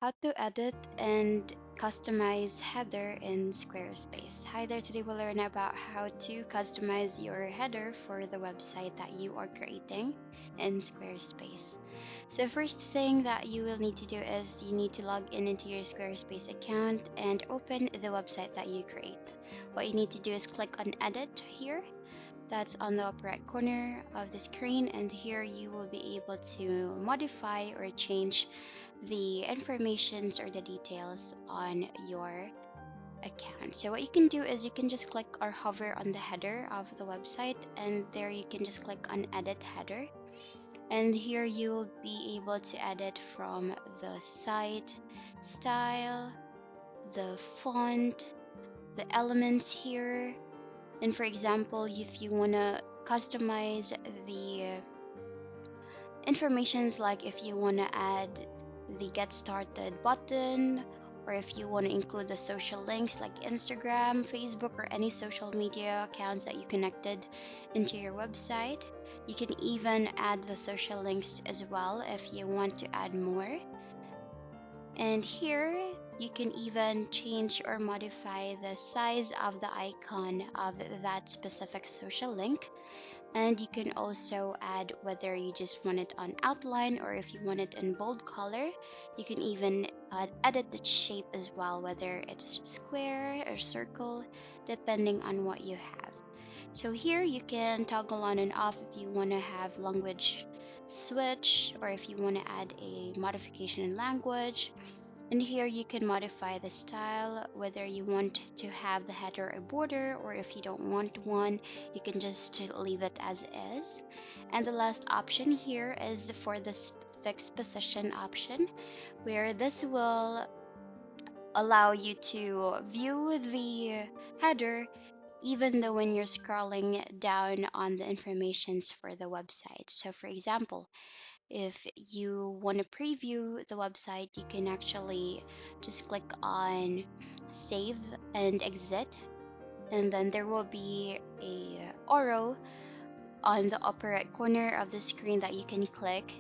How to edit and customize header in Squarespace. Hi there, today we'll learn about how to customize your header for the website that you are creating in Squarespace. So first thing that you will need to do is you need to log in into your Squarespace account and open the website that you create. What you need to do is click on edit here. That's on the upper right corner of the screen, and here you will be able to modify or change the informations or the details on your account. So what you can do is you can just click or hover on the header of the website, and there you can just click on edit header, and here you will be able to edit from the site style, the font, the elements here. And for example, if you want to customize the informations, like if you want to add the get started button, or if you want to include the social links like Instagram, Facebook, or any social media accounts that you connected into your website. You can even add the social links as well if you want to add more. And here you can even change or modify the size of the icon of that specific social link. And you can also add whether you just want it on outline or if you want it in bold color. You can even edit the shape as well, whether it's square or circle, depending on what you have. So here you can toggle on and off if you want to have language switch, or if you want to add a modification in language. And here you can modify the style, whether you want to have the header a border, or if you don't want one, you can just leave it as is. And the last option here is for this fixed position option, where this will allow you to view the header even though when you're scrolling down on the informations for the website. So for example, if you want to preview the website, you can actually just click on save and exit, and then there will be a arrow on the upper right corner of the screen that you can click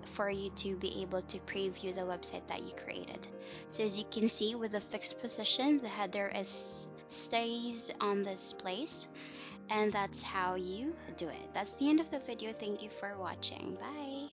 for you to be able to preview the website that you created. So as you can see, with the fixed position, the header is stays on this place, and that's how you do it. That's the end of the video. Thank you for watching. Bye.